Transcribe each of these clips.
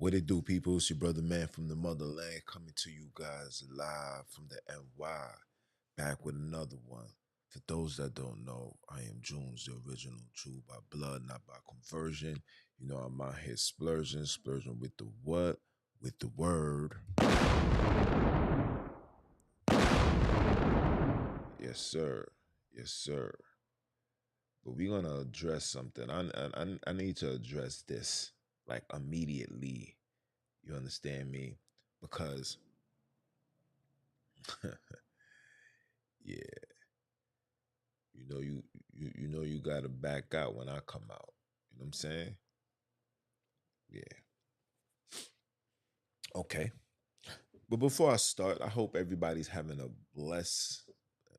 What it do, people? It's your brother man from the motherland coming to you guys live from the NY, back with another one. For those that don't know, I am Junes, the original Jew by blood, not by conversion. You know, I'm out here splurging with the what? With the word. Yes, sir. Yes, sir. But we're gonna address something. I need to address this like immediately. You understand me? Because yeah, you gotta back out when I come out. You know what I'm saying? Yeah. Okay. But before I start, I hope everybody's having a blessed,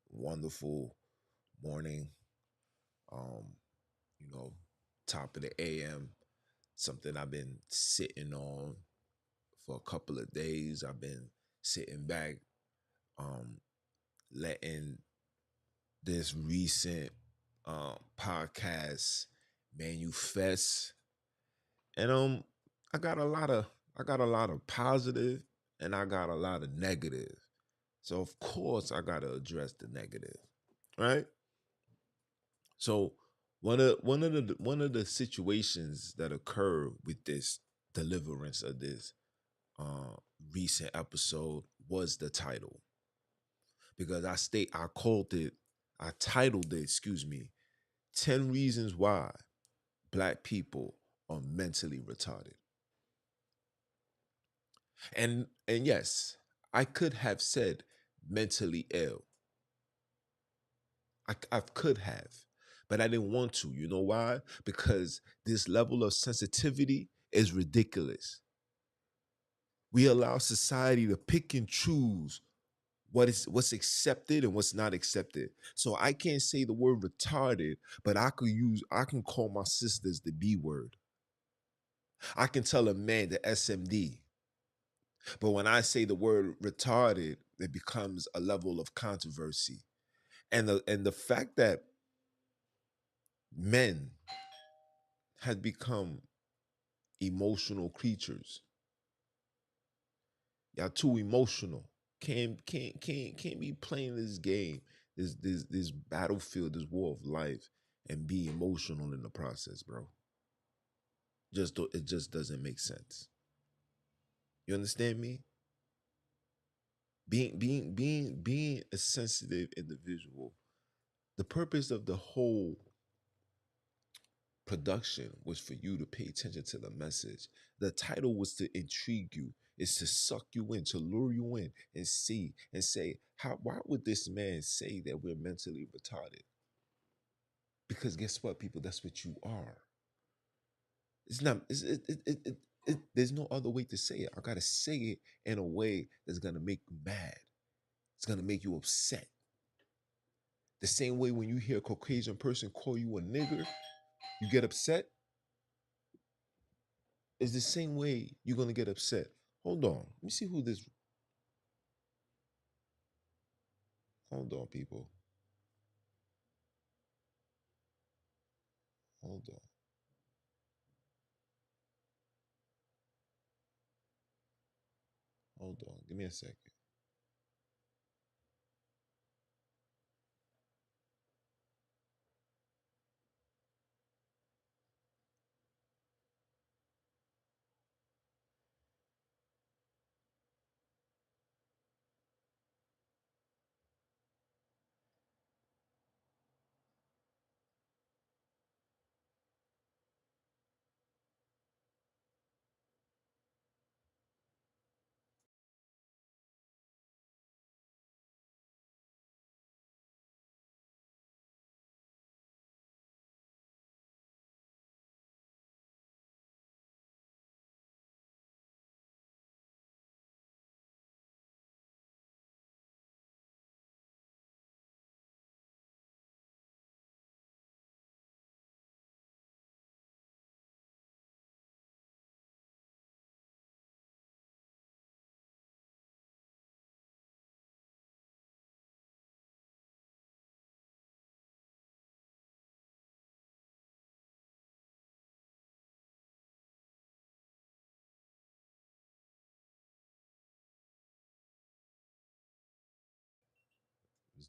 wonderful morning. Um, you know, top of the AM, something I've been sitting on for a couple of days. I've been sitting back, um, letting this recent podcast manifest. And I got a lot of I got a lot of positive and I got a lot of negative. So of course I gotta address the negative. Right? So one of the situations that occurred with this deliverance of this uh recent episode was the title. Because I titled it, excuse me, 10 reasons why black people are mentally retarded. And yes, I could have said mentally ill. I could have, but I didn't want to. You know why? Because this level of sensitivity is ridiculous. We allow society to pick and choose what's accepted and what's not accepted. So I can't say the word retarded, but I can call my sisters the B word. I can tell a man the SMD. But when I say the word retarded, it becomes a level of controversy. And the fact that men had become emotional creatures. Y'all too emotional. Can't be playing this game, this battlefield, this war of life, and be emotional in the process, bro. It just doesn't make sense. You understand me? Being a sensitive individual. The purpose of the whole production was for you to pay attention to the message. The title was to intrigue you, is to suck you in, to lure you in and see and say, why would this man say that we're mentally retarded? Because guess what, people, that's what you are. It's not, there's no other way to say it. I gotta say it in a way that's gonna make you mad. It's gonna make you upset. The same way when you hear a Caucasian person call you a nigger, you get upset. It's the same way you're gonna get upset. Hold on. Let me see who this. Hold on, people. Hold on. Hold on. Give me a second.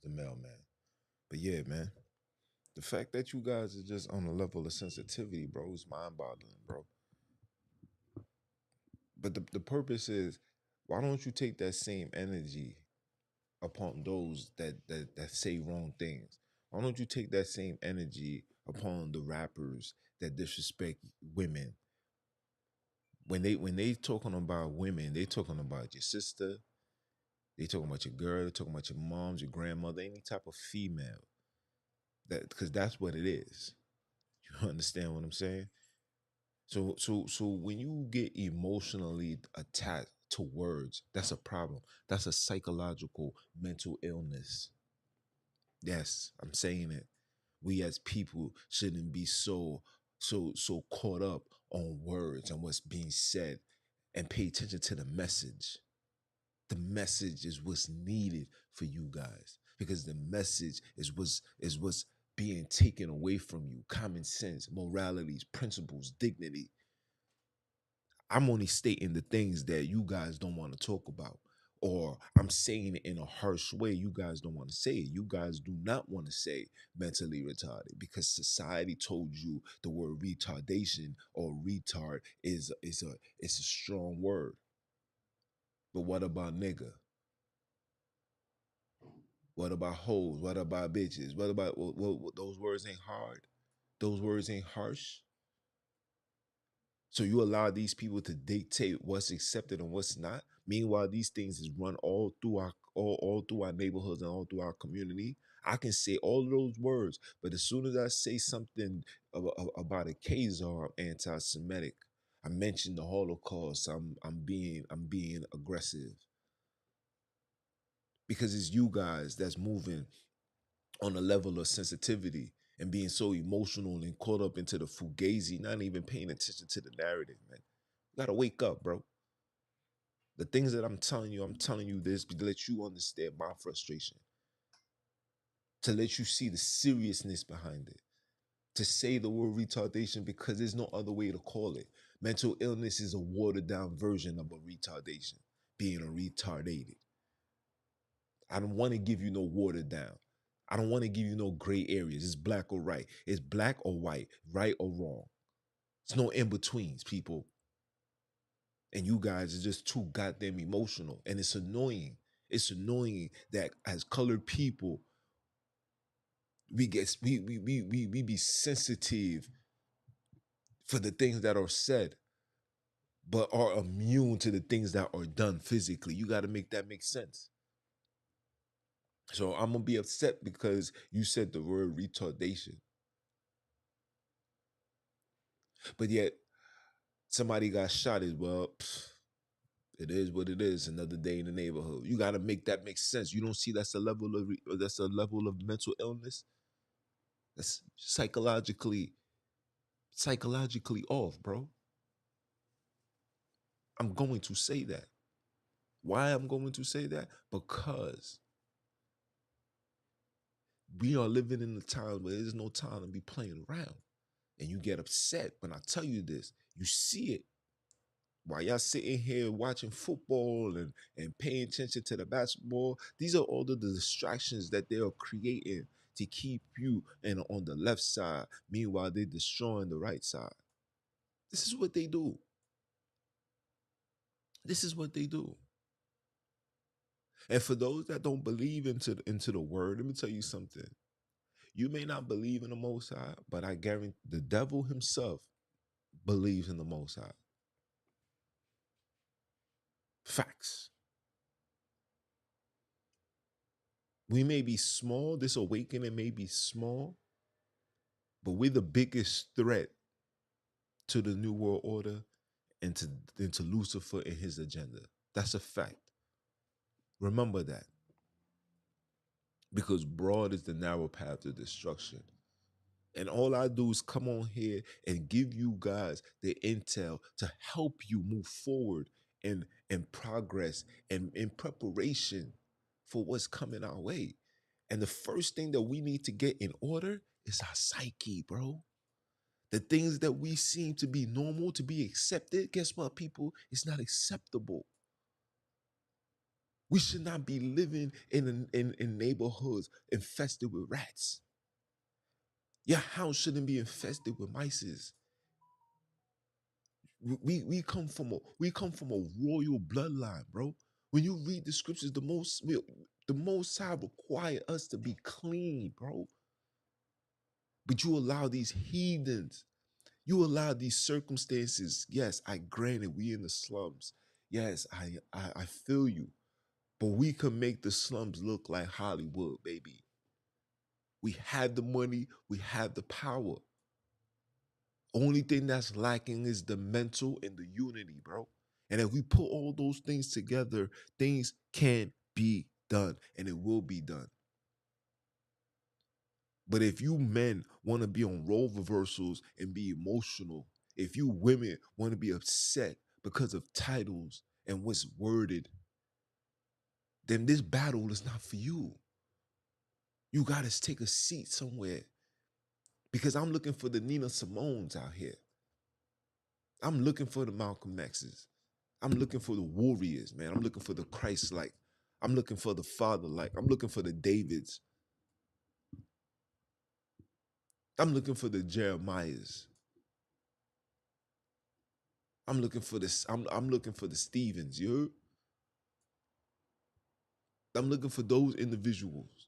the mailman. But yeah, man, the fact that you guys are just on a level of sensitivity, bro, is mind boggling, bro. But the purpose is, why don't you take that same energy upon those that say wrong things? Why don't you take that same energy upon the rappers that disrespect women? When they talking about women, they talking about your sister, they talking about your girl, they talking about your moms, your grandmother, any type of female. That because that's what it is. You understand what I'm saying? So when you get emotionally attached to words, that's a problem. That's a psychological mental illness. Yes, I'm saying it. We as people shouldn't be so caught up on words and what's being said and pay attention to the message. The message is what's needed for you guys because the message is what's being taken away from you. Common sense, moralities, principles, dignity. I'm only stating the things that you guys don't want to talk about. Or I'm saying it in a harsh way. You guys don't want to say it. You guys do not want to say mentally retarded because society told you the word retardation or retard is a strong word. But what about nigga? What about hoes? What about bitches? What about those words ain't hard? Those words ain't harsh. So you allow these people to dictate what's accepted and what's not. Meanwhile, these things is run all through our neighborhoods and all through our community. I can say all of those words, but as soon as I say something about a Khazar, I'm anti-Semitic. I mentioned the Holocaust. I'm being aggressive because it's you guys that's moving on a level of sensitivity and being so emotional and caught up into the fugazi, not even paying attention to the narrative, man. You gotta wake up, bro. The things that I'm telling you this to let you understand my frustration, to let you see the seriousness behind it, to say the word retardation because there's no other way to call it. Mental illness is a watered down version of a retardation, being a retardated. I don't want to give you no watered down. I don't want to give you no gray areas. It's black or right. It's black or white, right or wrong. It's no in betweens, people. And you guys are just too goddamn emotional. And it's annoying. It's annoying that as colored people, we be sensitive for the things that are said, but are immune to the things that are done physically. You got to make that make sense. So I'm gonna be upset because you said the word retardation, but yet somebody got shot as well. It is what it is. Another day in the neighborhood. You got to make that make sense. You don't see that's a level of mental illness. That's psychologically off, bro. I'm going to say that. Why I'm going to say that? Because we are living in a time where there's no time to be playing around. And you get upset when I tell you this. You see it while y'all sitting here watching football and paying attention to the basketball. These are all the distractions that they are creating to keep you and on the left side. Meanwhile, they're destroying the right side. This is what they do. This is what they do. And for those that don't believe into the word, let me tell you something. You may not believe in the Most High, but I guarantee the devil himself believes in the Most High. Facts. We may be small, this awakening may be small, but we're the biggest threat to the New World Order and to Lucifer and his agenda. That's a fact. Remember that. Because broad is the narrow path to destruction. And all I do is come on here and give you guys the intel to help you move forward and progress and in preparation for what's coming our way. And the first thing that we need to get in order is our psyche, bro. The things that we seem to be normal, to be accepted, guess what, people? It's not acceptable. We should not be living in neighborhoods infested with rats. Your house shouldn't be infested with mice. We come from a royal bloodline, bro. When you read the scriptures, the most High require us to be clean, bro. But you allow these heathens, you allow these circumstances. Yes, I granted we in the slums. Yes, I feel you. But we can make the slums look like Hollywood, baby. We have the money, we have the power. Only thing that's lacking is the mental and the unity, bro. And if we put all those things together, things can be done and it will be done. But if you men want to be on role reversals and be emotional, if you women want to be upset because of titles and what's worded, then this battle is not for you. You got to take a seat somewhere because I'm looking for the Nina Simones out here. I'm looking for the Malcolm X's. I'm looking for the warriors, man. I'm looking for the Christ-like. I'm looking for the father-like. I'm looking for the Davids. I'm looking for the Jeremiahs. I'm looking for this. I'm looking for the Stevens. You heard? I'm looking for those individuals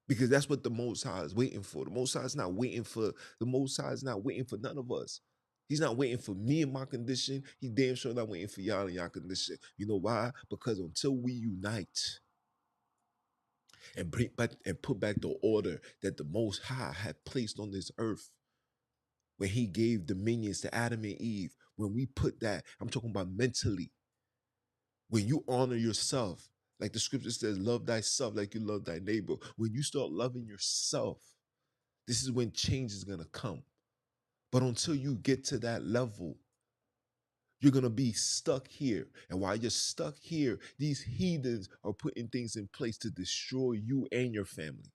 because that's what the Most High is waiting for. The Most High is not waiting for the Most High is not waiting for none of us. He's not waiting for me and my condition. He damn sure not waiting for y'all and y'all condition. You know why? Because until we unite and bring back and put back the order that the Most High had placed on this earth, when He gave dominions to Adam and Eve, when we put that, I'm talking about mentally. When you honor yourself, like the scripture says, love thyself like you love thy neighbor. When you start loving yourself, this is when change is going to come. But until you get to that level, you're going to be stuck here. And while you're stuck here, these heathens are putting things in place to destroy you and your family.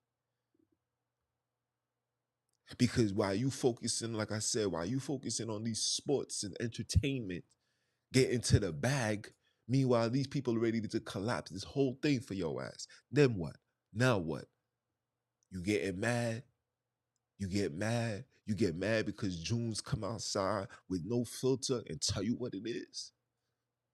Because while you focusing, like I said, while you focusing on these sports and entertainment, get into the bag. Meanwhile, these people are ready to collapse this whole thing for your ass. Then what? Now what? You getting mad? You get mad? You get mad because Junes come outside with no filter and tell you what it is?